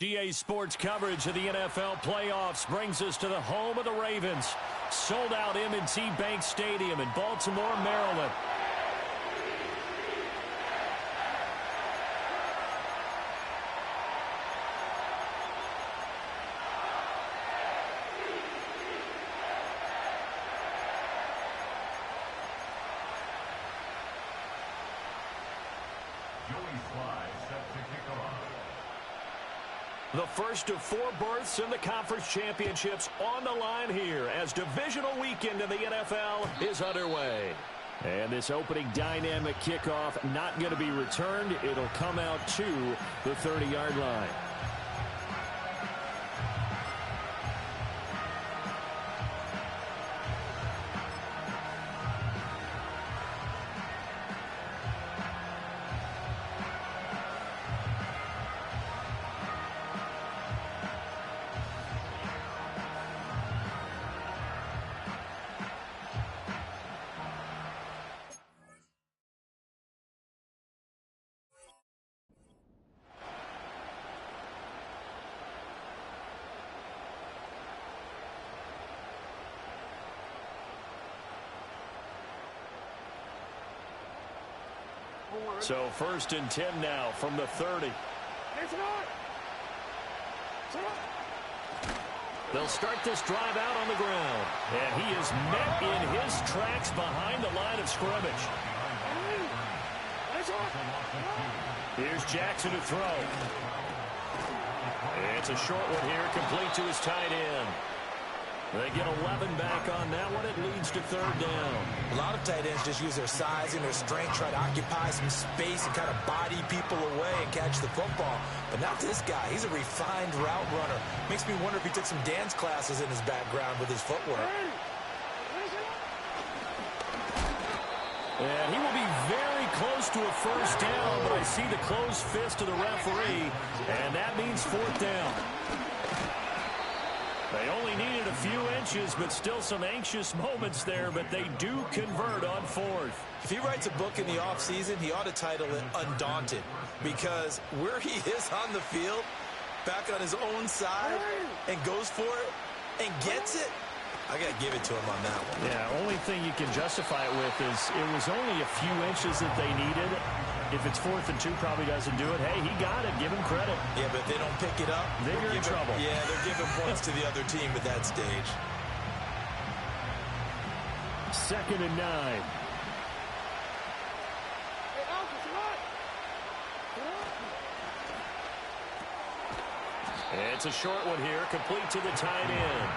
GA Sports coverage of the NFL playoffs brings us to the home of the Ravens. Sold out M&T Bank Stadium in Baltimore, Maryland. The first of 4 berths in the conference championships on the line here as divisional weekend in the NFL is underway. And this opening dynamic kickoff not going to be returned. It'll come out to the 30-yard line. So 1st and 10 now from the 30. They'll start this drive out on the ground. And he is met in his tracks behind the line of scrimmage. Here's Jackson to throw. It's a short one here, complete to his tight end. They get 11 back on that one. It leads to 3rd down. A lot of tight ends just use their size and their strength, try to occupy some space and kind of body people away and catch the football. But not this guy. He's a refined route runner. Makes me wonder if he took some dance classes in his background with his footwork. And he will be very close to a 1st down, but I see the closed fist of the referee, and that means 4th down. They only needed a few inches, but still some anxious moments there, but they do convert on 4th. If he writes a book in the offseason, he ought to title it Undaunted, because where he is on the field, back on his own side, and goes for it, and gets it, I got to give it to him on that one. Yeah, only thing you can justify it with is it was only a few inches that they needed. If it's 4th and 2, probably doesn't do it. Hey, he got it. Give him credit. Yeah, but if they don't pick it up, then you're in trouble. Yeah, they're giving points to the other team at that stage. 2nd and 9. It's a short one here, complete to the tight end.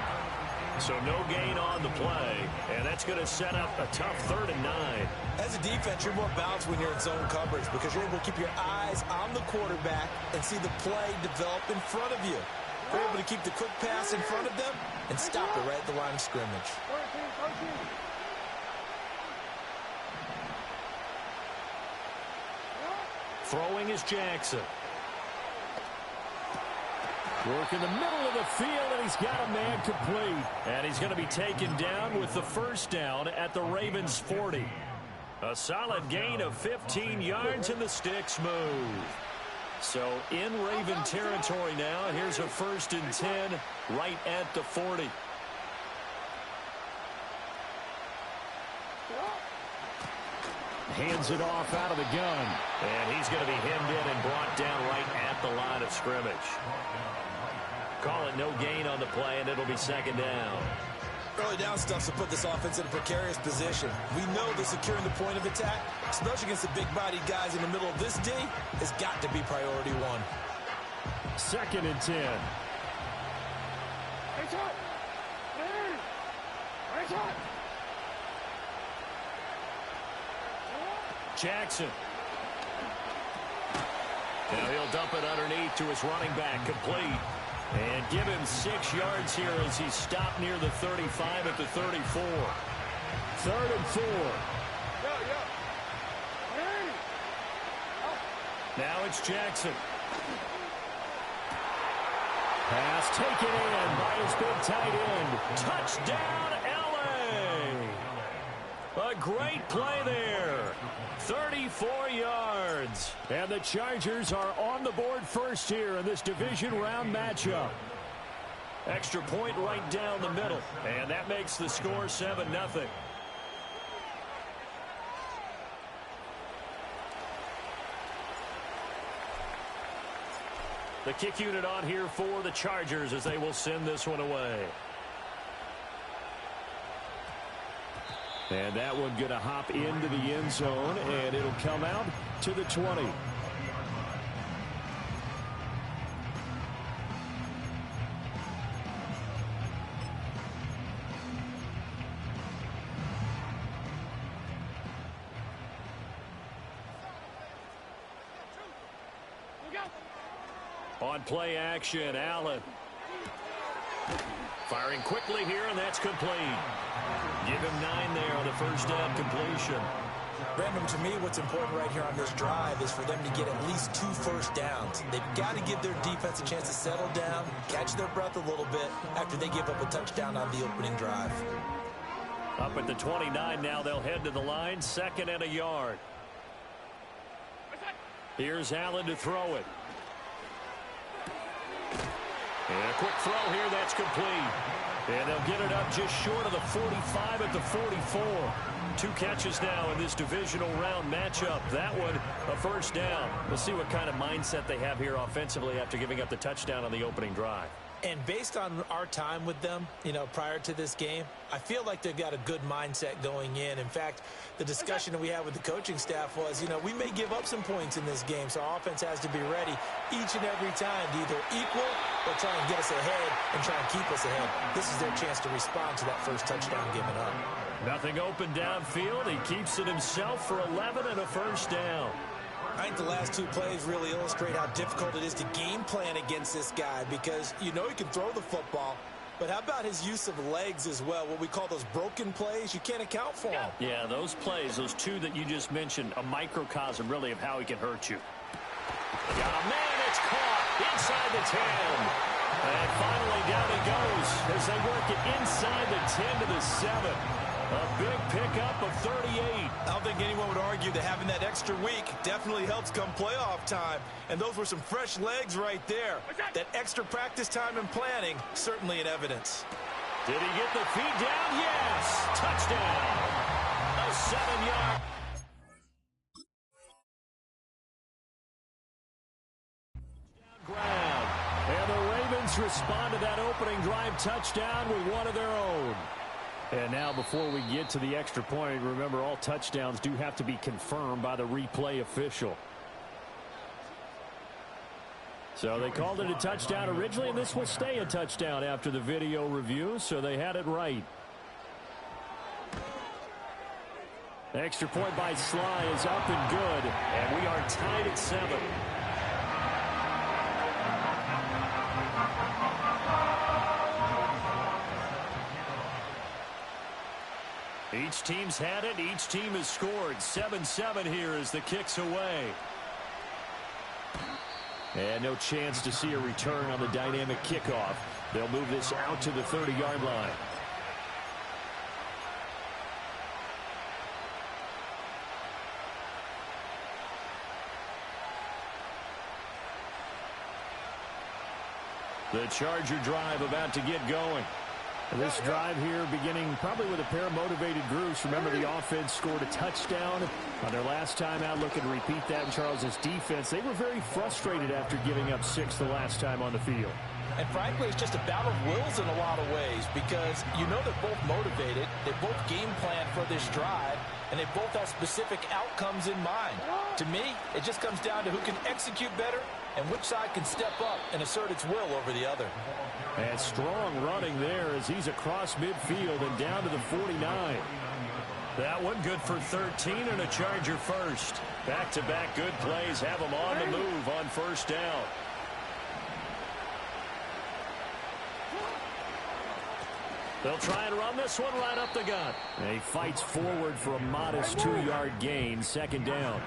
So no gain on the play, and that's going to set up a tough 3rd and 9. As a defense, you're more balanced when you're in zone coverage because you're able to keep your eyes on the quarterback and see the play develop in front of you. You're able to keep the quick pass in front of them and stop it right at the line of scrimmage. Throwing is Jackson. Work in the middle of the field, and he's got a man complete. And he's going to be taken down with the 1st down at the Ravens' 40. A solid gain of 15 yards, and the sticks move. So in Raven territory now, here's a 1st and 10 right at the 40. Hands it off out of the gun. And he's going to be hemmed in and brought down right at the line of scrimmage. Call it no gain on the play, and it'll be 2nd down. Early down stuff to put this offense in a precarious position. We know that securing the point of attack, especially against the big-bodied guys in the middle of this D, has got to be priority 1. 2nd and 10. Jackson. Now he'll dump it underneath to his running back, complete. And give him 6 yards here as he's stopped near the 35 at the 34. 3rd and 4. Now it's Jackson. Pass taken in by his big tight end. Touchdown, L.A. A great play there. 34 yards. And the Chargers are on the board first here in this division round matchup. Extra point right down the middle. And that makes the score 7-0. The kick unit on here for the Chargers as they will send this one away. And that one going to hop into the end zone, and it'll come out to the 20. On play action, Allen. Firing quickly here, and that's complete. Give him 9 there on the first down completion. Brandon, to me, what's important right here on this drive is for them to get at least 2 first downs. They've got to give their defense a chance to settle down, catch their breath a little bit after they give up a touchdown on the opening drive. Up at the 29 now, they'll head to the line, 2nd and a yard. Here's Allen to throw it. And a quick throw here, that's complete. And they'll get it up just short of the 45 at the 44. 2 catches now in this divisional round matchup. That one, a first down. We'll see what kind of mindset they have here offensively after giving up the touchdown on the opening drive. And based on our time with them, prior to this game, I feel like they've got a good mindset going in. In fact, the discussion that we had with the coaching staff was, we may give up some points in this game, so our offense has to be ready each and every time to either equal or try and get us ahead and try and keep us ahead. This is their chance to respond to that first touchdown given up. Nothing open downfield. He keeps it himself for 11 and a first down. I think the last 2 plays really illustrate how difficult it is to game plan against this guy because he can throw the football, but how about his use of legs as well? What we call those broken plays, you can't account for them. Yeah, those plays, those 2 that you just mentioned, a microcosm really of how he can hurt you. Got a man, it's caught inside the 10. And finally down it goes as they work it inside the 10 to the 7. A big pickup of 38. I don't think anyone would argue that having that extra week definitely helps come playoff time. And those were some fresh legs right there. That extra practice time and planning, certainly in evidence. Did he get the feet down? Yes. Touchdown. A 7-yard. Ground. And the Ravens respond to that opening drive touchdown with one of their own. And now before we get to the extra point, remember all touchdowns do have to be confirmed by the replay official. So they called it a touchdown originally, and this will stay a touchdown after the video review, so they had it right. The extra point by Sly is up and good, and we are tied at 7. Each team's had it. Each team has scored. 7-7 here as the kick's away. And no chance to see a return on the dynamic kickoff. They'll move this out to the 30-yard line. The Charger drive about to get going. This drive here beginning probably with a pair of motivated groups. Remember, the offense scored a touchdown on their last time out. Looking to repeat that in Charles's defense. They were very frustrated after giving up 6 the last time on the field. And frankly, it's just a battle of wills in a lot of ways because they're both motivated. They both game plan for this drive, and they both have specific outcomes in mind. To me, it just comes down to who can execute better and which side can step up and assert its will over the other. And strong running there as he's across midfield and down to the 49. That one good for 13 and a Charger first. Back-to-back good plays have them on the move on first down. They'll try and run this one right up the gut. And he fights forward for a modest 2-yard gain. 2nd down.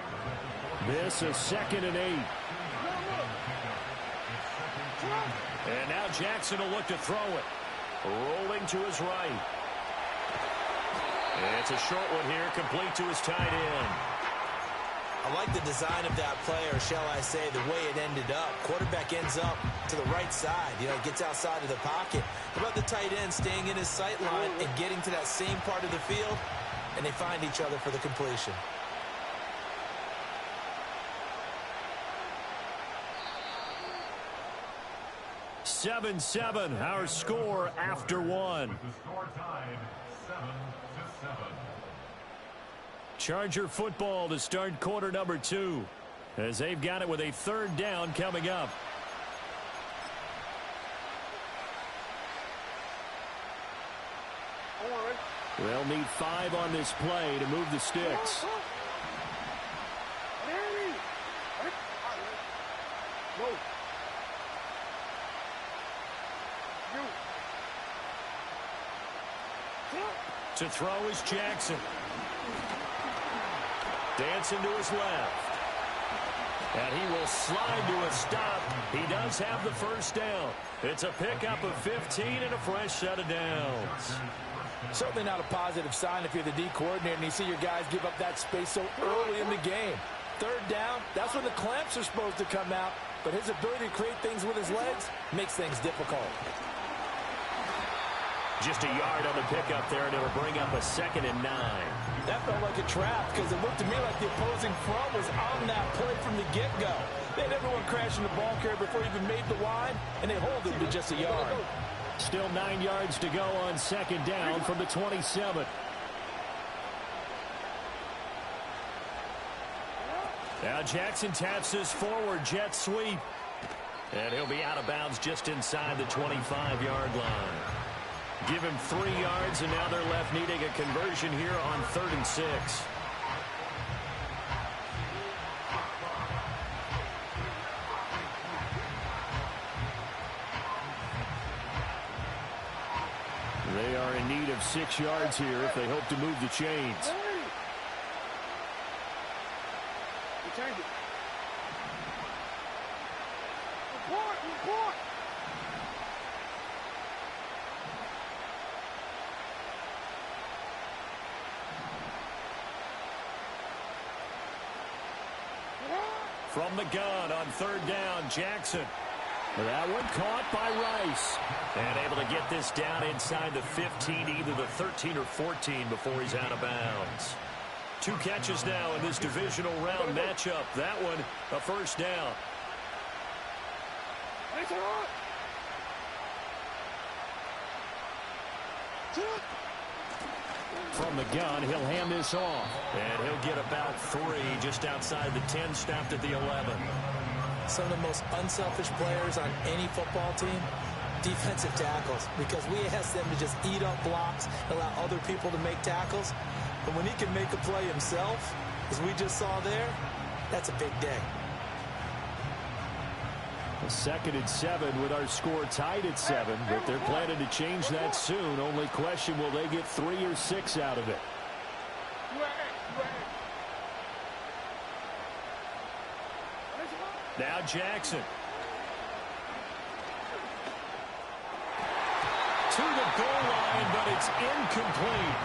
This is 2nd and 8. And now Jackson will look to throw it. Rolling to his right. And it's a short one here, complete to his tight end. I like the design of that play, or shall I say, the way it ended up. Quarterback ends up to the right side. You know, he gets outside of the pocket. How about the tight end staying in his sight line and getting to that same part of the field, and they find each other for the completion. Seven, our score after one. Charger football to start quarter number 2, as they've got it with a 3rd down coming up. They'll need 5 on this play to move the sticks. To throw is Jackson. Dancing to his left. And he will slide to a stop. He does have the 1st down. It's a pickup of 15 and a fresh set of downs. Certainly not a positive sign if you're the D coordinator and you see your guys give up that space so early in the game. 3rd down, that's when the clamps are supposed to come out. But his ability to create things with his legs makes things difficult. Just a yard on the pickup there, and it'll bring up a 2nd and 9. That felt like a trap because it looked to me like the opposing front was on that play from the get-go. They had everyone crashing the ball carrier before he even made the line, and they hold him to just a yard. Still 9 yards to go on 2nd down from the 27. Now Jackson taps his forward jet sweep. And he'll be out of bounds just inside the 25-yard line. Give him 3 yards, and now they're left needing a conversion here on 3rd and 6. They are in need of 6 yards here if they hope to move the chains. From the gun on 3rd down, Jackson. That one caught by Rice. And able to get this down inside the 15, either the 13 or 14 before he's out of bounds. 2 catches now in this divisional round matchup. That one, a 1st down. From the gun, he'll hand this off. And he'll get about 3 just outside the 10, stopped at the 11. Some of the most unselfish players on any football team, defensive tackles, because we ask them to just eat up blocks, allow other people to make tackles. But when he can make a play himself, as we just saw there, that's a big day. A 2nd and 7 with our score tied at 7, but they're planning to change that soon. Only question, will they get 3 or 6 out of it? Now Jackson. To the goal line, but it's incomplete.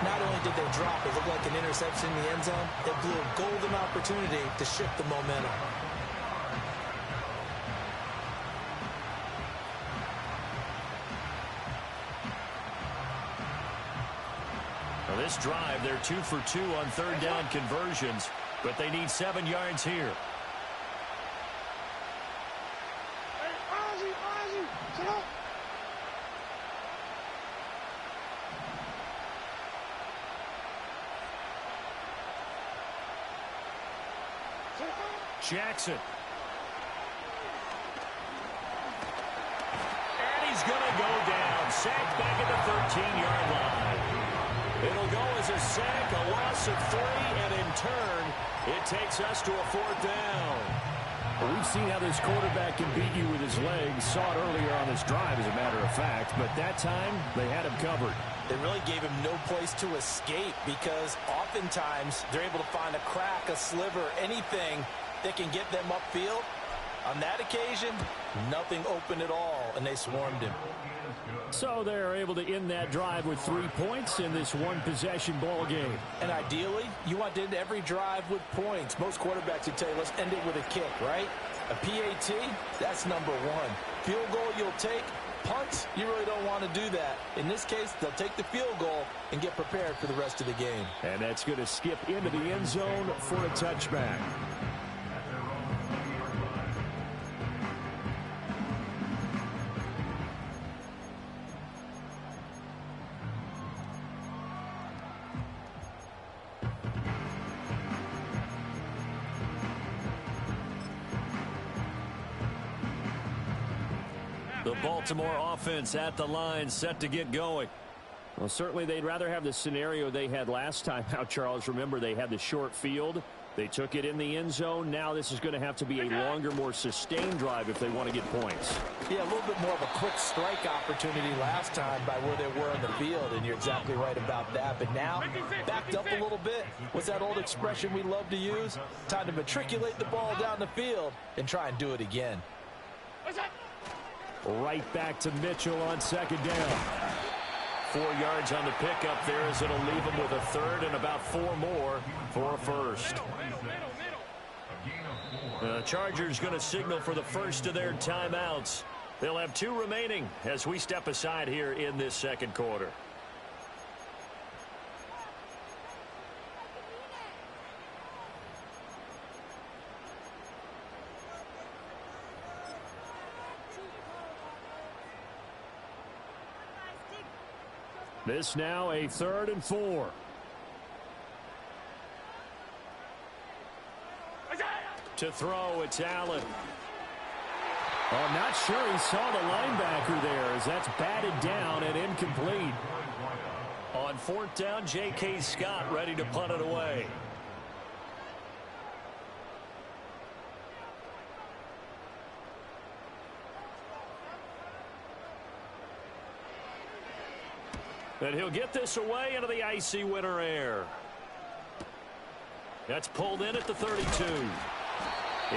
Not only did they drop, it looked like an interception in the end zone, it blew a golden opportunity to shift the momentum. Well, this drive, they're 2 for 2 on 3rd down conversions, but they need 7 yards here. Jackson. And he's going to go down. Sacked back at the 13-yard line. It'll go as a sack, a loss of 3, and in turn, it takes us to a 4th down. Well, we've seen how this quarterback can beat you with his legs. Saw it earlier on this drive, as a matter of fact, but that time, they had him covered. They really gave him no place to escape because oftentimes they're able to find a crack, a sliver, anything that can get them upfield. On that occasion, nothing open at all, and they swarmed him. So they're able to end that drive with 3 points in this one-possession ball game. And ideally, you want to end every drive with points. Most quarterbacks would tell you, let's end it with a kick, right? A PAT, that's number one. Field goal you'll take. Punts, you really don't want to do that. In this case, they'll take the field goal and get prepared for the rest of the game. And that's going to skip into the end zone for a touchback. The Baltimore offense at the line, set to get going. Well, certainly they'd rather have the scenario they had last time out, Charles. Remember, they had the short field. They took it in the end zone. Now this is going to have to be a longer, more sustained drive if they want to get points. Yeah, a little bit more of a quick strike opportunity last time by where they were in the field, and you're exactly right about that. But now, backed up a little bit. What's that old expression we love to use? Time to matriculate the ball down the field and try and do it again. Right back to Mitchell on second down. 4 yards on the pickup there as it'll leave him with a third and about 4 more for a first. The Chargers going to signal for the first of their timeouts. They'll have 2 remaining as we step aside here in this second quarter. This now a 3rd and 4. To throw, it's Allen. Oh, I'm not sure he saw the linebacker there as that's batted down and incomplete. On 4th down, J.K. Scott ready to punt it away. And he'll get this away into the icy winter air. That's pulled in at the 32.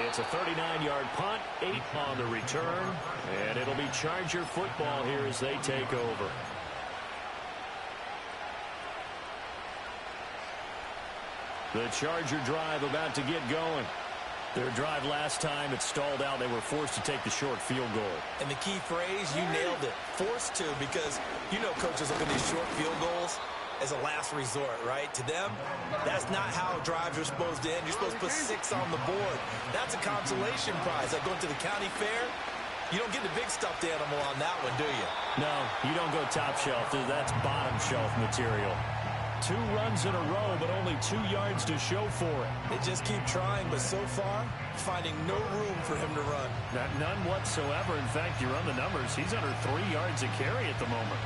It's a 39-yard punt, 8 on the return, and it'll be Charger football here as they take over. The Charger drive about to get going. Their drive last time, it stalled out. They were forced to take the short field goal. And the key phrase, you nailed it. Forced to, because you know coaches look at these short field goals as a last resort, right? To them, that's not how drives are supposed to end. You're supposed to put 6 on the board. That's a consolation prize. Like going to the county fair, you don't get the big stuffed animal on that one, do you? No, you don't go top shelf. That's bottom shelf material. 2 runs in a row, but only 2 yards to show for it. They just keep trying, but so far, finding no room for him to run. None whatsoever. In fact, you run the numbers. He's under 3 yards a carry at the moment.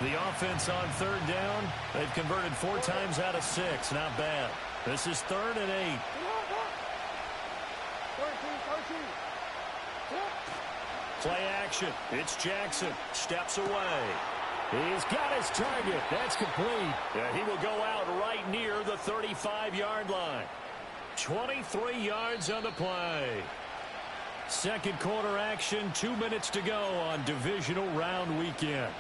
The offense on 3rd down. They've converted 4 times out of 6. Not bad. This is 3rd and 8. Play action. It's Jackson. Steps away. He's got his target. That's complete. Yeah, he will go out right near the 35-yard line. 23 yards on the play. Second quarter action. 2 minutes to go on divisional round weekend.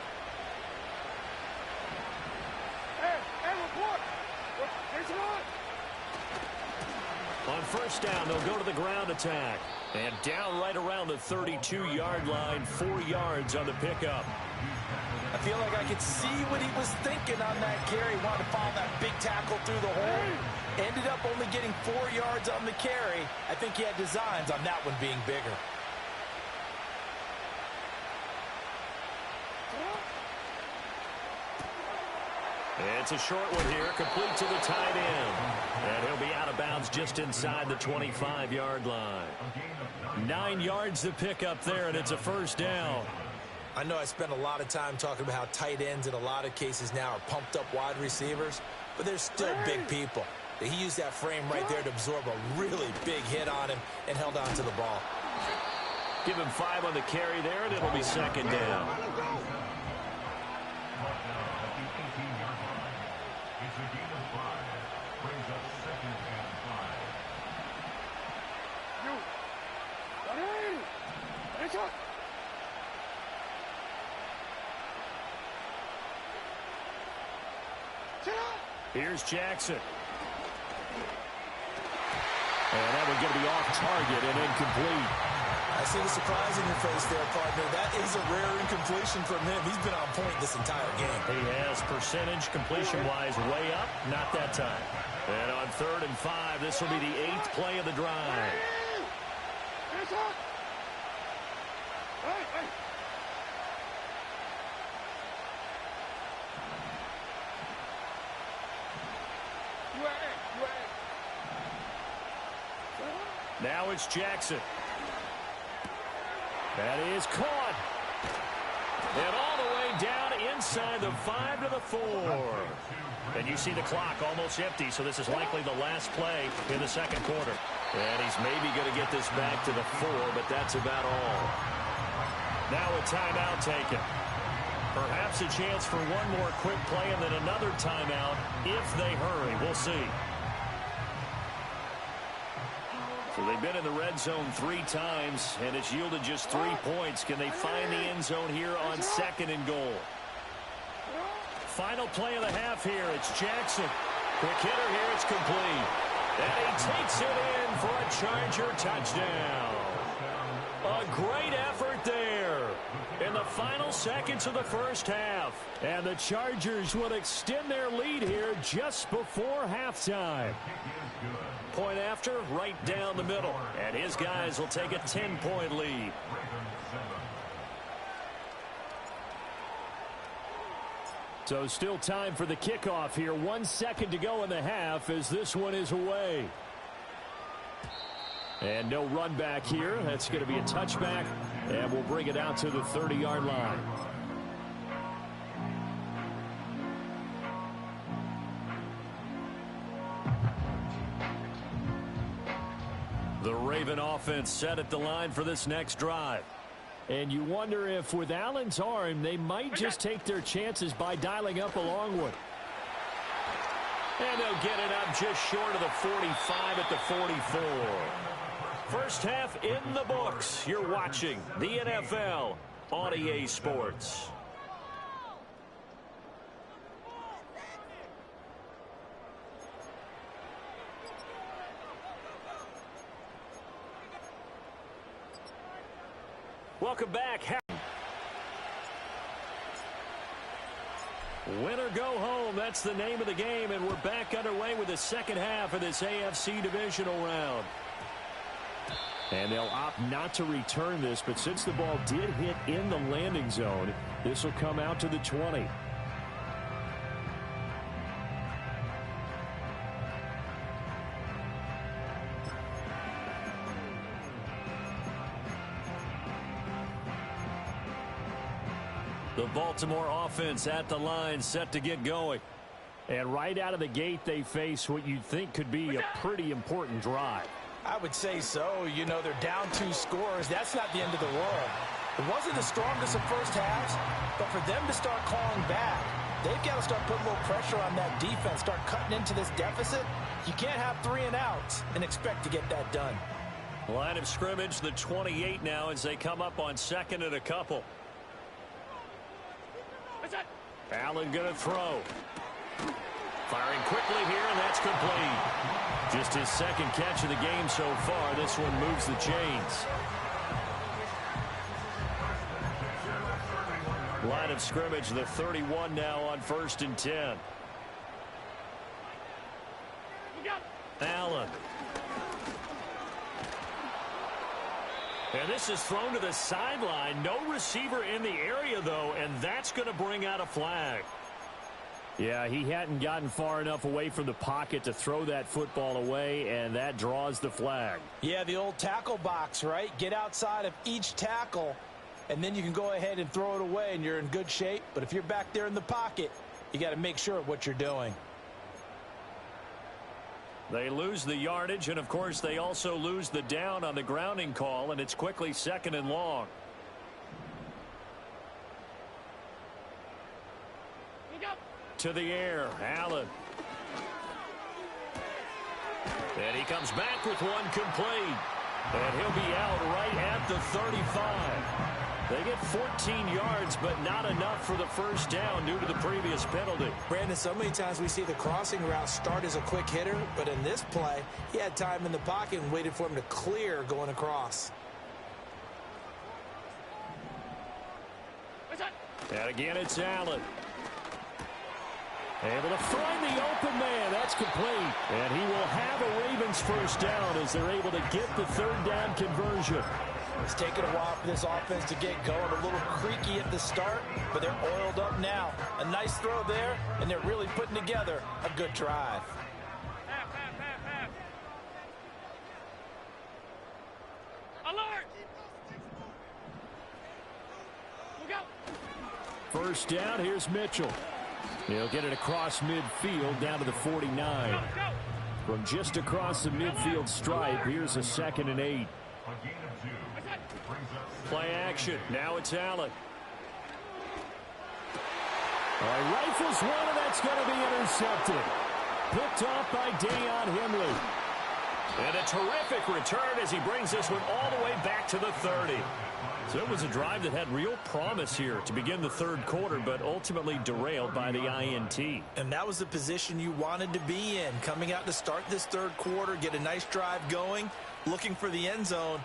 On 1st down, they'll go to the ground attack. And down right around the 32-yard line, 4 yards on the pickup. I feel like I could see what he was thinking on that carry. Wanted to follow that big tackle through the hole. Ended up only getting 4 yards on the carry. I think he had designs on that one being bigger. It's a short one here, complete to the tight end. And he'll be out of bounds just inside the 25-yard line. 9 yards to pick up there, and it's a 1st down. I know I spent a lot of time talking about how tight ends in a lot of cases now are pumped up wide receivers, but they're still big people. He used that frame right there to absorb a really big hit on him and held on to the ball. Give him 5 on the carry there, and it'll be 2nd down. Here's Jackson. And that one's going to be off target and incomplete. I see the surprise in your face there, partner. That is a rare incompletion from him. He's been on point this entire game. He has percentage completion-wise way up. Not that time. And on 3rd and 5, this will be the 8th play of the drive. Now it's Jackson. That is caught. And all the way down inside the 5 to the 4. And you see the clock almost empty, so this is likely the last play in the second quarter. And he's maybe going to get this back to the 4, but that's about all. Now a timeout taken. Perhaps a chance for one more quick play and then another timeout if they hurry. We'll see. So they've been in the red zone 3 times, and it's yielded just 3 points. Can they find the end zone here on 2nd and goal? Final play of the half here. It's Jackson. Quick hitter here. It's complete. And he takes it in for a Charger touchdown. A great effort there in the final seconds of the first half. And the Chargers will extend their lead here just before halftime. Point after, right down the middle. And his guys will take a 10-point lead. So still time for the kickoff here. 1 second to go in the half as this one is away. And no run back here. That's going to be a touchback. And we'll bring it out to the 30-yard line. The Raven offense set at the line for this next drive. And you wonder if with Allen's arm, they might just take their chances by dialing up a long one. And they'll get it up just short of the 45 at the 44. First half in the books. You're watching the NFL on EA Sports. Welcome back. Win or go home, that's the name of the game, and we're back underway with the second half of this AFC divisional round. And they'll opt not to return this, but since the ball did hit in the landing zone, this will come out to the 20. The Baltimore offense at the line, set to get going. And right out of the gate, they face what you'd think could be a pretty important drive. I would say so. You know, they're down 2 scores. That's not the end of the world. It wasn't the strongest of first halves, but for them to start calling back, they've got to start putting a little pressure on that defense, start cutting into this deficit. You can't have 3 and outs and expect to get that done. Line of scrimmage, the 28 now as they come up on 2nd and a couple. Allen going to throw. Firing quickly here, and that's complete. Just his 2nd catch of the game so far. This one moves the chains. Line of scrimmage, the 31 now on 1st and 10. Allen. And this is thrown to the sideline. No receiver in the area, though, and that's going to bring out a flag. Yeah, he hadn't gotten far enough away from the pocket to throw that football away, and that draws the flag. Yeah, the old tackle box, right? Get outside of each tackle, and then you can go ahead and throw it away, and you're in good shape. But if you're back there in the pocket, you got to make sure of what you're doing. They lose the yardage, and, of course, they also lose the down on the grounding call, and it's quickly 2nd and long. To the air, Allen. And he comes back with one complete. And he'll be out right at the 35. They get 14 yards, but not enough for the first down due to the previous penalty. Brandon, so many times we see the crossing route start as a quick hitter, but in this play, he had time in the pocket and waited for him to clear going across. And again, it's Allen. Able to find the open man. That's complete. And he will have a Ravens first down as they're able to get the third down conversion. It's taken a while for this offense to get going. A little creaky at the start, but they're oiled up now. A nice throw there, and they're really putting together a good drive. Alert! Look out! First down, here's Mitchell. He'll get it across midfield down to the 49. From just across the midfield stripe, here's a 2nd and 8. Play action. Now it's Allen. Rifles one, and that's going to be intercepted. Picked off by Deion Henley. And a terrific return as he brings this one all the way back to the 30. So it was a drive that had real promise here to begin the third quarter, but ultimately derailed by the INT. And that was the position you wanted to be in, coming out to start this third quarter, get a nice drive going, looking for the end zone.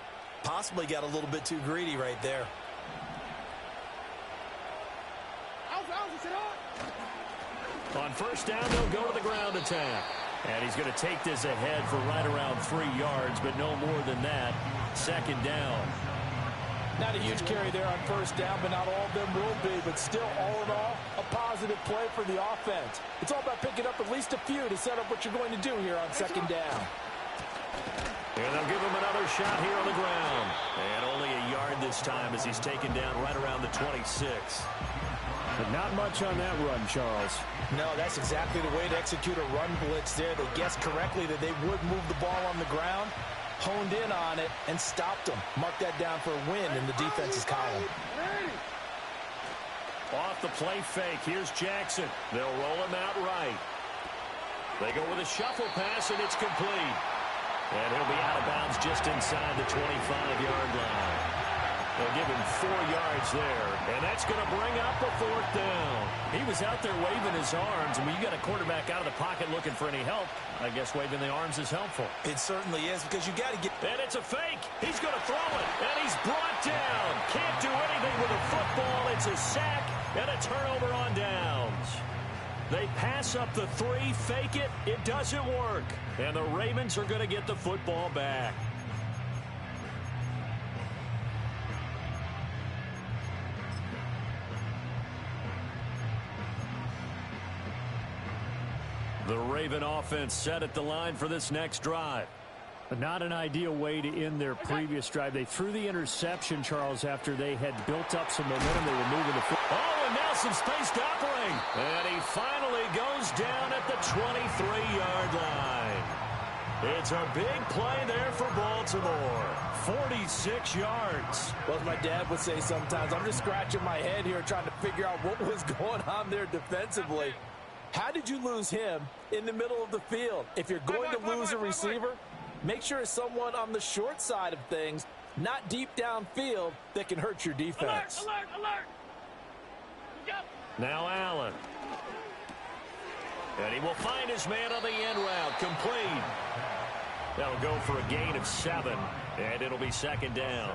Possibly got a little bit too greedy right there. On first down, they'll go to the ground attack. And he's going to take this ahead for right around 3 yards, but no more than that. 2nd down. Not a huge carry there on first down, but not all of them will be. But still, all in all, a positive play for the offense. It's all about picking up at least a few to set up what you're going to do here on 2nd down. And they'll give him another shot here on the ground. And only a yard this time as he's taken down right around the 26. But not much on that run, Charles. No, that's exactly the way to execute a run blitz there. They guessed correctly that they would move the ball on the ground, honed in on it, and stopped them. Mark that down for a win in the defense's column. Off the play fake. Here's Jackson. They'll roll him out right. They go with a shuffle pass, and it's complete. And he'll be out of bounds just inside the 25-yard line. They'll give him 4 yards there, and that's going to bring up a 4th down. He was out there waving his arms, and when you got a quarterback out of the pocket looking for any help, I guess waving the arms is helpful. It certainly is, because you got to get... And it's a fake. He's going to throw it, and he's brought down. Can't do anything with a football. It's a sack and a turnover on downs. They pass up the 3, fake it. It doesn't work. And the Ravens are going to get the football back. The Raven offense set at the line for this next drive. But not an ideal way to end their previous drive. They threw the interception, Charles, after they had built up some momentum. They were moving the football. Oh, and now some space to operate. And he finally goes down at the 23-yard line. It's a big play there for Baltimore. 46 yards. Well, as my dad would say sometimes, I'm just scratching my head here trying to figure out what was going on there defensively. How did you lose him in the middle of the field? If you're going to lose a receiver, make sure it's someone on the short side of things, not deep downfield, that can hurt your defense. Alert, alert, alert. Now Allen. And he will find his man on the end route. Complete. That'll go for a gain of 7, and it'll be 2nd down.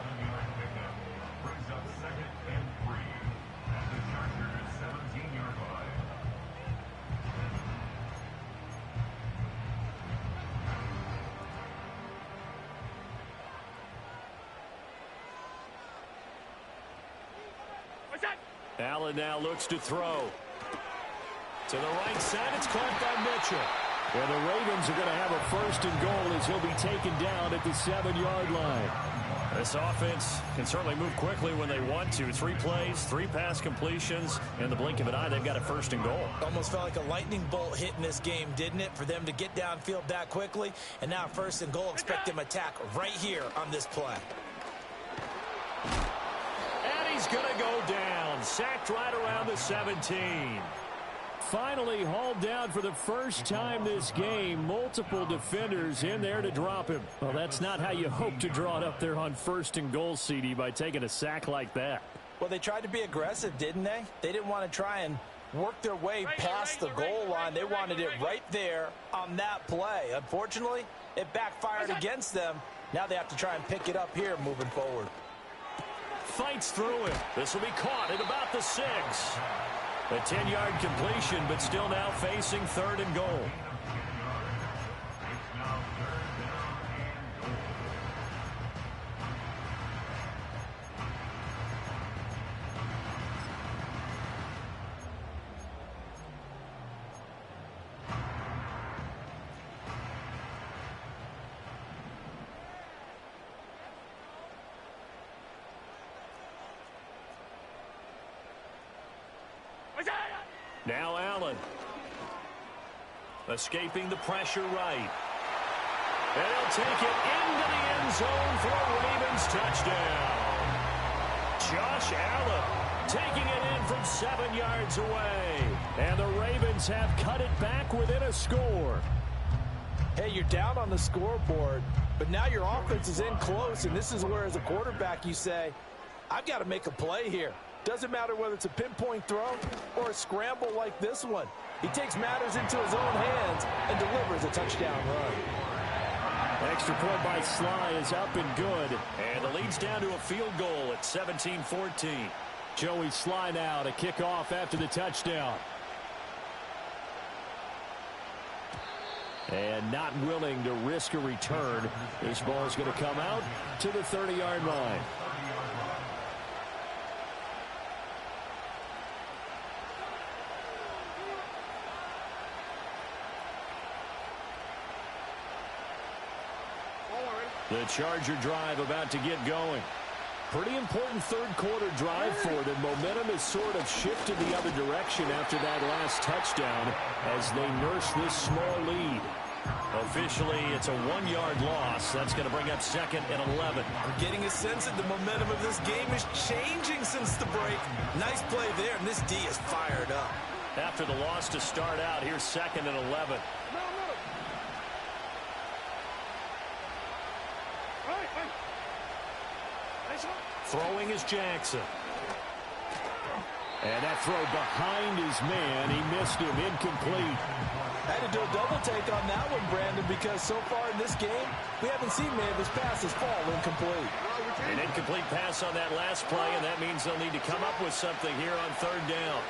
Allen now looks to throw. To the right side, it's caught by Mitchell. And the Ravens are going to have a 1st and goal as he'll be taken down at the 7-yard line. This offense can certainly move quickly when they want to. 3 plays, 3 pass completions. In the blink of an eye, they've got a 1st and goal. Almost felt like a lightning bolt hit in this game, didn't it? For them to get downfield that quickly. And now 1st and goal, expect them attack right here on this play. And he's going to go down. Sacked right around the 17. Finally hauled down for the first time this game. Multiple defenders in there to drop him. Well, that's not how you hope to draw it up there on 1st and goal, CD, by taking a sack like that. Well, they tried to be aggressive, didn't they? They didn't want to try and work their way past the goal line. They wanted it right there on that play. Unfortunately, it backfired against them. Now they have to try and pick it up here moving forward. Fights through it. This will be caught at about the 6. A 10-yard completion, but still now facing 3rd and goal. Now Allen. Escaping the pressure right. And he'll take it into the end zone for a Ravens touchdown. Josh Allen taking it in from 7 yards away. And the Ravens have cut it back within a score. Hey, you're down on the scoreboard, but now your offense is in close, and this is where, as a quarterback, you say, I've got to make a play here. Doesn't matter whether it's a pinpoint throw or a scramble like this one. He takes matters into his own hands and delivers a touchdown run. Extra point by Sly is up and good. And the lead's down to a field goal at 17-14. Joey Sly now to kick off after the touchdown. And not willing to risk a return. This ball is going to come out to the 30-yard line. The Charger drive about to get going. Pretty important third-quarter drive for them. Momentum has sort of shifted the other direction after that last touchdown as they nurse this small lead. Officially, it's a 1-yard loss. That's going to bring up 2nd and 11. I'm getting a sense that the momentum of this game is changing since the break. Nice play there, and this D is fired up. After the loss to start out, here's 2nd and 11. Throwing is Jackson. And that throw behind his man. He missed him. Incomplete. I had to do a double take on that one, Brandon, because so far in this game, we haven't seen many of his passes fall incomplete. An incomplete pass on that last play, and that means they'll need to come up with something here on 3rd down.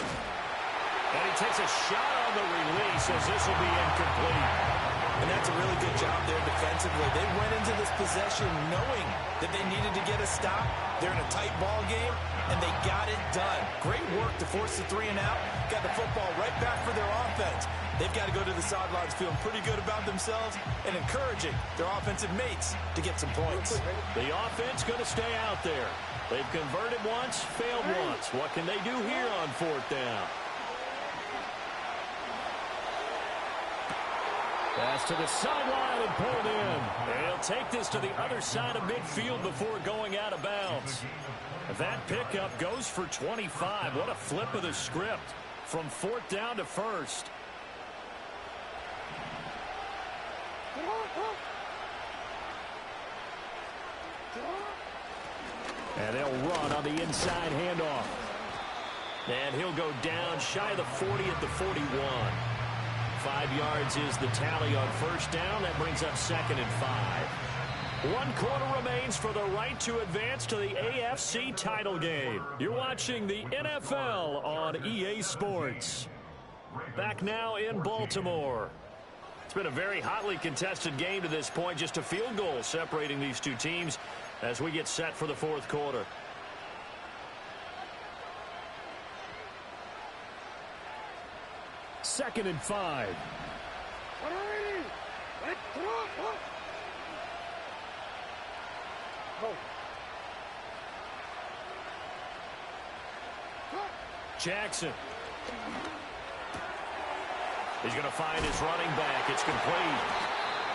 And he takes a shot on the release as this will be incomplete. And that's a really good job there defensively. They went into this possession knowing that they needed to get a stop. They're in a tight ball game, and they got it done. Great work to force the 3 and out. Got the football right back for their offense. They've got to go to the sidelines feeling pretty good about themselves and encouraging their offensive mates to get some points. The offense going to stay out there. They've converted once, failed once. What can they do here on 4th down? Pass to the sideline and pulled in. And he'll take this to the other side of midfield before going out of bounds. That pickup goes for 25. What a flip of the script from 4th down to 1st. And they'll run on the inside handoff. And he'll go down shy of the 40 at the 41. 5 yards is the tally on 1st down. That brings up 2nd and 5. 1 quarter remains for the right to advance to the AFC title game. You're watching the NFL on EA Sports. Back now in Baltimore. It's been a very hotly contested game to this point. Just a field goal separating these two teams as we get set for the 4th quarter. Second and 5. Jackson. He's going to find his running back. It's complete.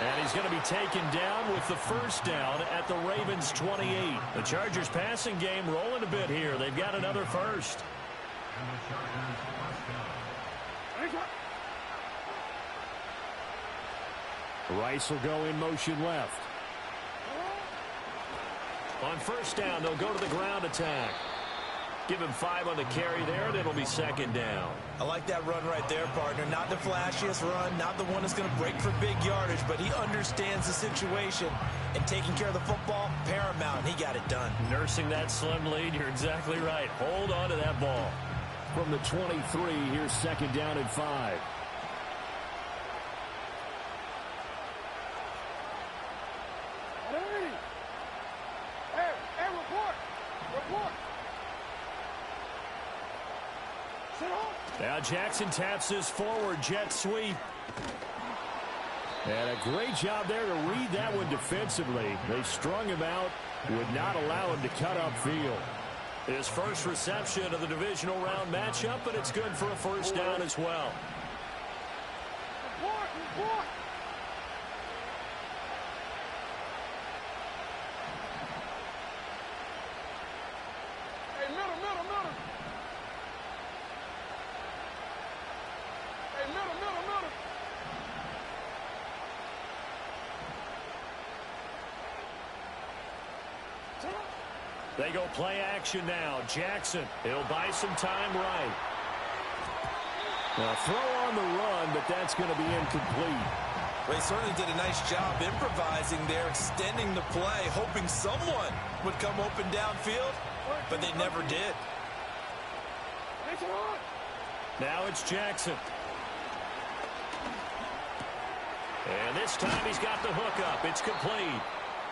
And he's going to be taken down with the 1st down at the Ravens 28. The Chargers passing game rolling a bit here. They've got another 1st. Rice will go in motion left. On first down, they'll go to the ground attack. Give him 5 on the carry there, and it'll be second down. I like that run right there, partner. Not the flashiest run, not the one that's going to break for big yardage, but he understands the situation, and taking care of the football, paramount. He got it done. Nursing that slim lead, you're exactly right. Hold on to that ball. From the 23, here's second down and 5. Now Jackson taps this forward jet sweep. And a great job there to read that one defensively. They strung him out, would not allow him to cut upfield. His first reception of the divisional round matchup, but it's good for a first down as well. They go play action now. Jackson, he'll buy some time right. Now throw on the run, but that's going to be incomplete. Well, he certainly did a nice job improvising there, extending the play, hoping someone would come open downfield, but they never did. Now it's Jackson. And this time he's got the hook up. It's complete.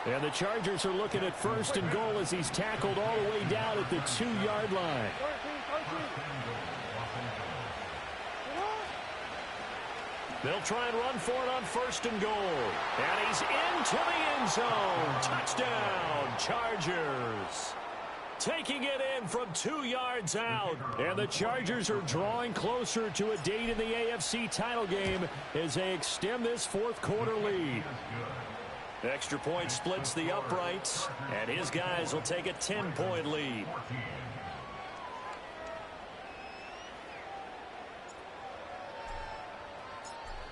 And the Chargers are looking at first and goal as he's tackled all the way down at the 2-yard line. They'll try and run for it on first and goal. And he's into the end zone. Touchdown, Chargers. Taking it in from 2 yards out. And the Chargers are drawing closer to a date in the AFC title game as they extend this fourth quarter lead. Extra point splits the uprights, and his guys will take a 10-point lead.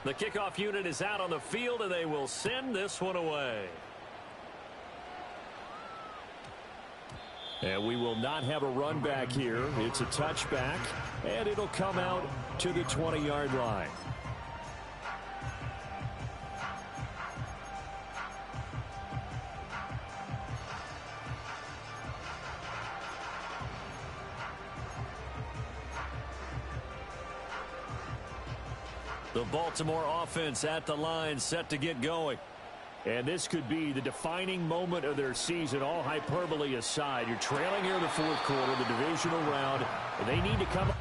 The kickoff unit is out on the field, and they will send this one away. And we will not have a run back here. It's a touchback, and it'll come out to the 20-yard line. The Baltimore offense at the line, set to get going. And this could be the defining moment of their season, all hyperbole aside. You're trailing here in the fourth quarter, the divisional round, and they need to come up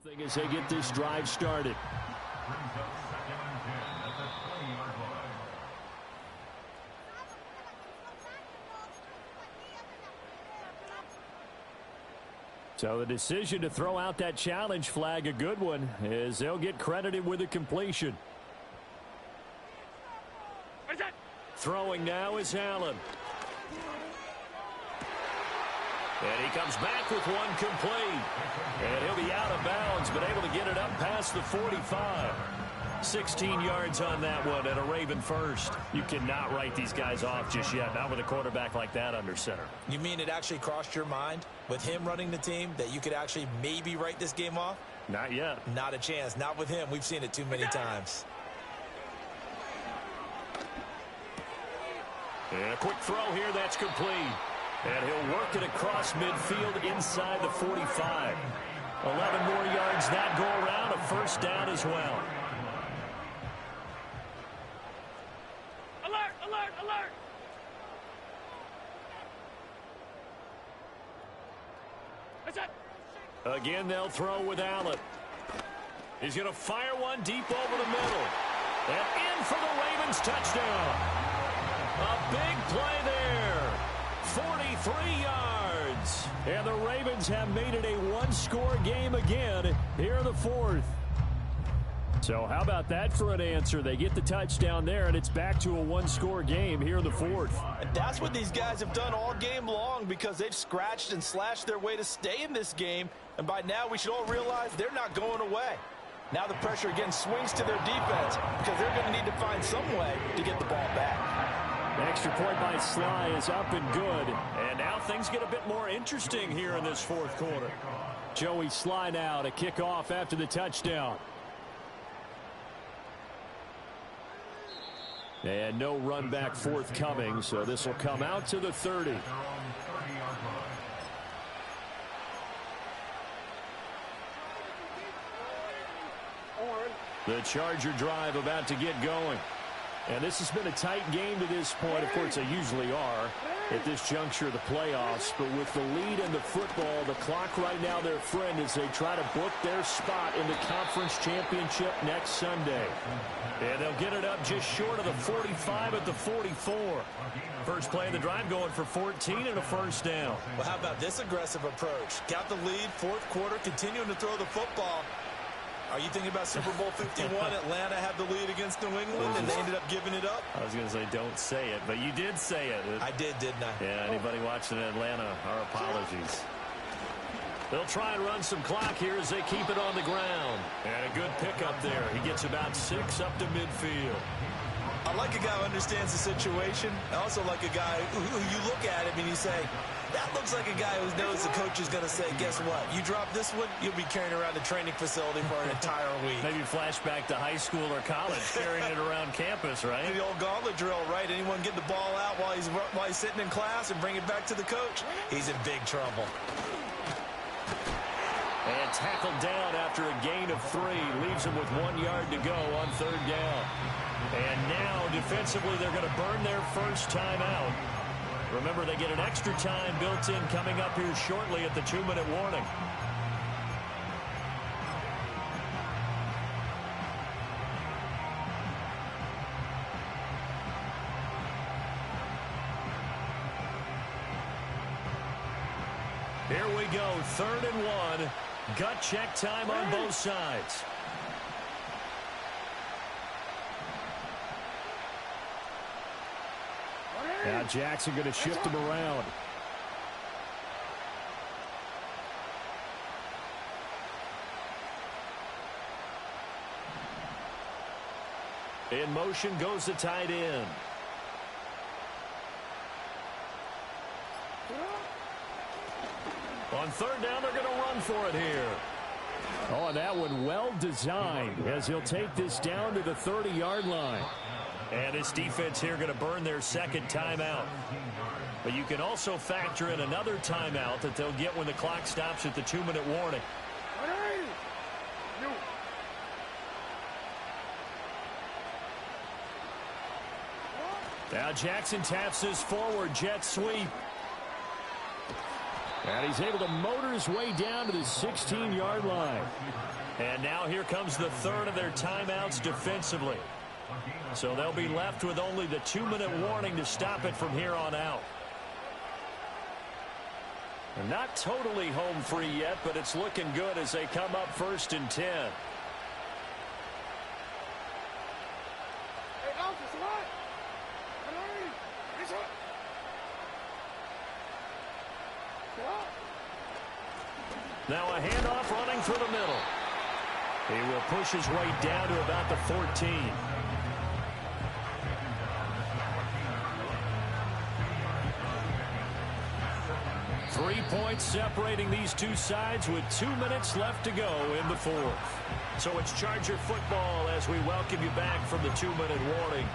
something as they get this drive started. So the decision to throw out that challenge flag, a good one, as they'll get credited with a completion. Throwing now is Allen. And he comes back with one complete. And he'll be out of bounds, but able to get it up past the 45. 16 yards on that one and a Raven first. You cannot write these guys off just yet, not with a quarterback like that under center. You mean it actually crossed your mind with him running the team that you could actually maybe write this game off? Not yet. Not a chance. Not with him. We've seen it too many times. And a quick throw here, that's complete. And he'll work it across midfield inside the 45. 11 more yards that go around, a first down as well. Alert, alert, alert! That's it. Again, they'll throw with Allen. He's going to fire one deep over the middle. And in for the Ravens touchdown. A big play there. 43 yards. And the Ravens have made it a one-score game again here in the fourth. So how about that for an answer? They get the touchdown there, and it's back to a one-score game here in the fourth. And that's what these guys have done all game long because they've scratched and slashed their way to stay in this game. And by now, we should all realize they're not going away. Now the pressure again swings to their defense because they're going to need to find some way to get the ball back. The extra point by Sly is up and good. And now things get a bit more interesting here in this fourth quarter. Joey Sly now to kick off after the touchdown. And no run back forthcoming, so this will come out to the 30. The Charger drive about to get going. And this has been a tight game to this point. Of course, they usually are at this juncture of the playoffs. But with the lead in the football, the clock right now their friend as they try to book their spot in the conference championship next Sunday. And they'll get it up just short of the 45 at the 44. First play of the drive going for 14 and a first down. Well, how about this aggressive approach? Got the lead, fourth quarter, continuing to throw the football. Are you thinking about Super Bowl 51? Atlanta had the lead against New England, and they ended up giving it up? I was going to say don't say it, but you did say it. I did, didn't I? Yeah, anybody watching Atlanta, our apologies. They'll try and run some clock here as they keep it on the ground. And a good pickup there. He gets about 6 up to midfield. I like a guy who understands the situation. I also like a guy who you look at him and you say, that looks like a guy who knows the coach is going to say, guess what? You drop this one, you'll be carrying around the training facility for an entire week. Maybe flashback to high school or college, carrying it around campus, right? The old gauntlet drill, right? Anyone get the ball out while he's sitting in class and bring it back to the coach? He's in big trouble. And tackled down after a gain of 3. Leaves him with 1 yard to go on third down. And now, defensively, they're going to burn their first timeout. Remember, they get an extra time built in coming up here shortly at the 2-minute warning. Here we go, 3rd and 1. Gut check time on both sides. Now Jackson going to shift him around. In motion goes the tight end. On third down, they're going to run for it here. Oh, and that one well designed as he'll take this down to the 30-yard line. And this defense here going to burn their second timeout. But you can also factor in another timeout that they'll get when the clock stops at the 2-minute warning. Now Jackson taps this forward jet sweep. And he's able to motor his way down to the 16-yard line. And now here comes the third of their timeouts defensively. So they'll be left with only the 2-minute warning to stop it from here on out. They're not totally home free yet, but it's looking good as they come up 1st and 10. Now a handoff running through the middle. He will push his way down to about the 14. Three points separating these two sides with 2 minutes left to go in the fourth. So it's Charger football as we welcome you back from the 2-minute warning.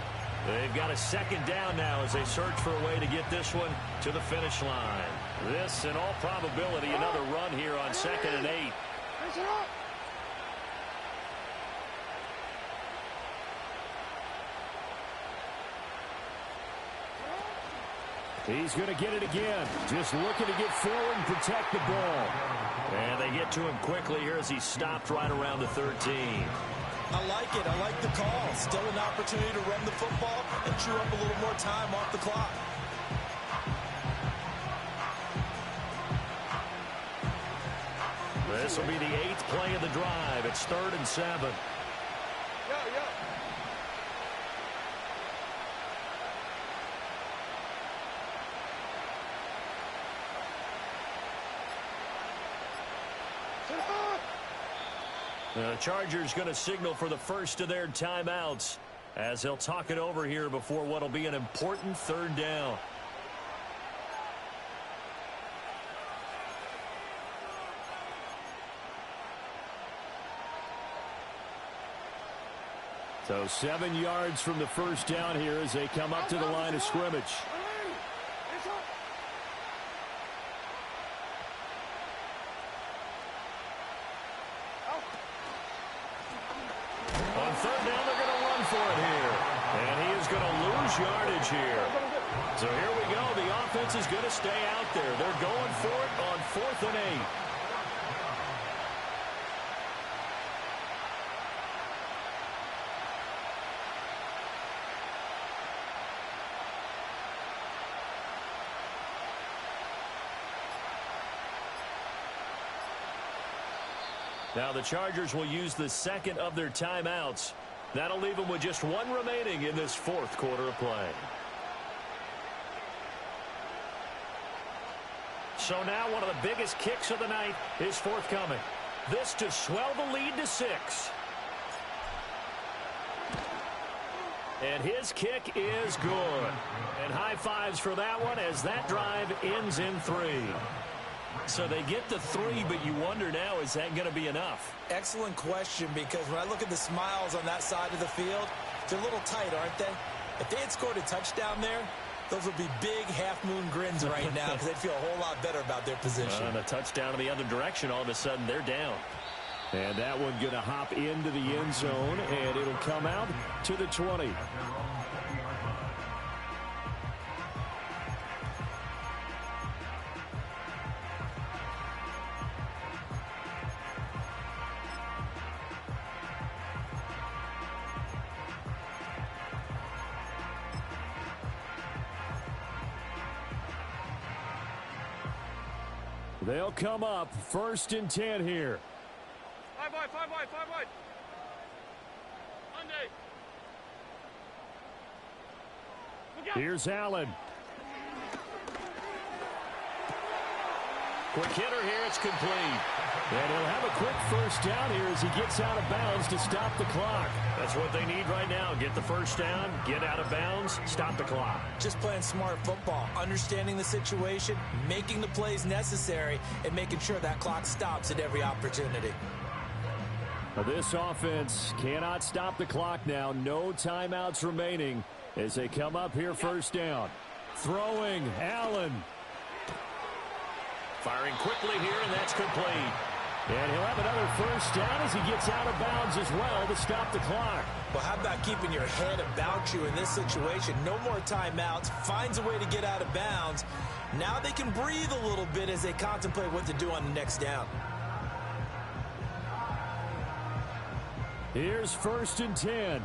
They've got a second down now as they search for a way to get this one to the finish line. This, in all probability, another run here on 2nd and 8. He's going to get it again. Just looking to get forward and protect the ball. And they get to him quickly here as he stopped right around the 13. I like it. I like the call. Still an opportunity to run the football and chew up a little more time off the clock. This will be the 8th play of the drive. It's 3rd and 7. The Chargers going to signal for the first of their timeouts as they'll talk it over here before what will be an important third down. So 7 yards from the first down here as they come up to the line of scrimmage. On third down, they're going to run for it here. And he is going to lose yardage here. So here we go. The offense is going to stay out there. They're going for it on 4th and 8. Now the Chargers will use the second of their timeouts. That'll leave them with just one remaining in this fourth quarter of play. So now one of the biggest kicks of the night is forthcoming. This to swell the lead to 6. And his kick is good. And high fives for that one as that drive ends in 3. So they get the 3, but you wonder now, is that going to be enough? Excellent question, because when I look at the smiles on that side of the field, they're a little tight, aren't they? If they had scored a touchdown there, those would be big half-moon grins right now because they'd feel a whole lot better about their position. And a touchdown in the other direction, all of a sudden they're down. And that one going to hop into the end zone, and it'll come out to the 20. They'll come up 1st and 10 here. 5 wide. Monday. Here's Allen. Quick hitter here, it's complete. And he'll have a quick first down here as he gets out of bounds to stop the clock. That's what they need right now. Get the first down, get out of bounds, stop the clock. Just playing smart football, understanding the situation, making the plays necessary, and making sure that clock stops at every opportunity. This offense cannot stop the clock now. No timeouts remaining as they come up here first down. Throwing, Allen. Firing quickly here, and that's complete. And he'll have another first down as he gets out of bounds as well to stop the clock. Well, how about keeping your head about you in this situation? No more timeouts. Finds a way to get out of bounds. Now they can breathe a little bit as they contemplate what to do on the next down. Here's 1st and 10.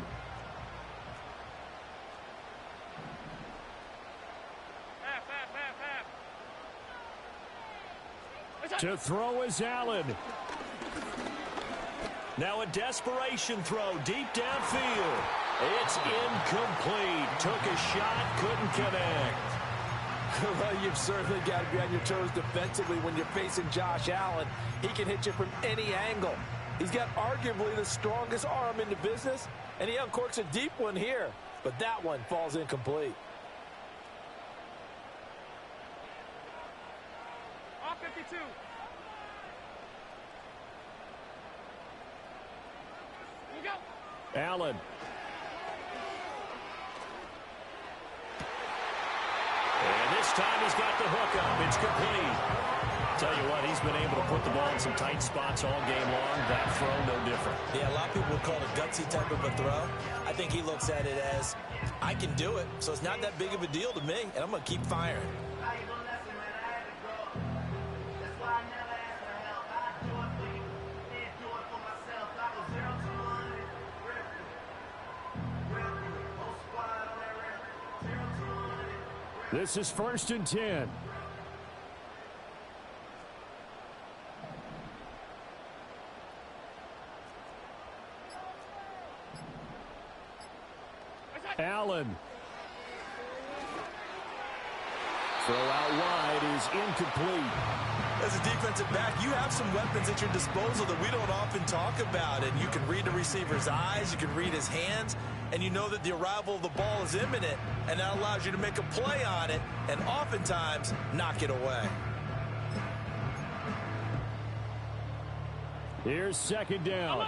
To throw is Allen. Now a desperation throw deep downfield. It's incomplete. Took a shot, couldn't connect. Well, you've certainly got to be on your toes defensively when you're facing Josh Allen. He can hit you from any angle. He's got arguably the strongest arm in the business, and he uncorks a deep one here. But that one falls incomplete. Off 52. We go. Allen. And this time he's got the hook up. It's complete. Tell you what, he's been able to put the ball in some tight spots all game long. That throw, no different. Yeah, a lot of people would call it a gutsy type of a throw. I think he looks at it as, I can do it, so it's not that big of a deal to me, and I'm going to keep firing. This is 1st and 10. Allen. Throw out wide is incomplete. As a defensive back, you have some weapons at your disposal that we don't often talk about. And you can read the receiver's eyes, you can read his hands, and you know that the arrival of the ball is imminent, and that allows you to make a play on it and oftentimes knock it away. Here's second down.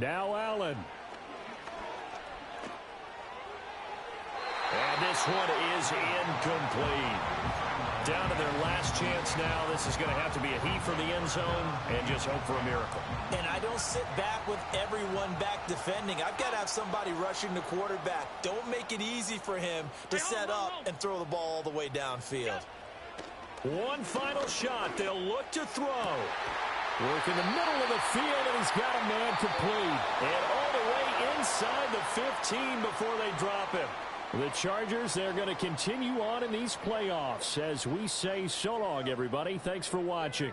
Now Allen. And this one is incomplete. Down to their last chance now. This is going to have to be a heave from the end zone and just hope for a miracle. And I don't sit back with everyone back defending. I've got to have somebody rushing the quarterback. Don't make it easy for him to set up and throw the ball all the way downfield. One final shot. They'll look to throw. Work in the middle of the field, and he's got a man complete. And all the way inside the 15 before they drop him. The Chargers, they're going to continue on in these playoffs as we say so long, everybody. Thanks for watching.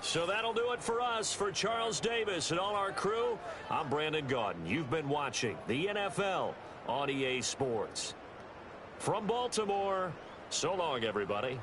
So that'll do it for us. For Charles Davis and all our crew, I'm Brandon Gaudin. You've been watching the NFL on EA Sports. From Baltimore, so long, everybody.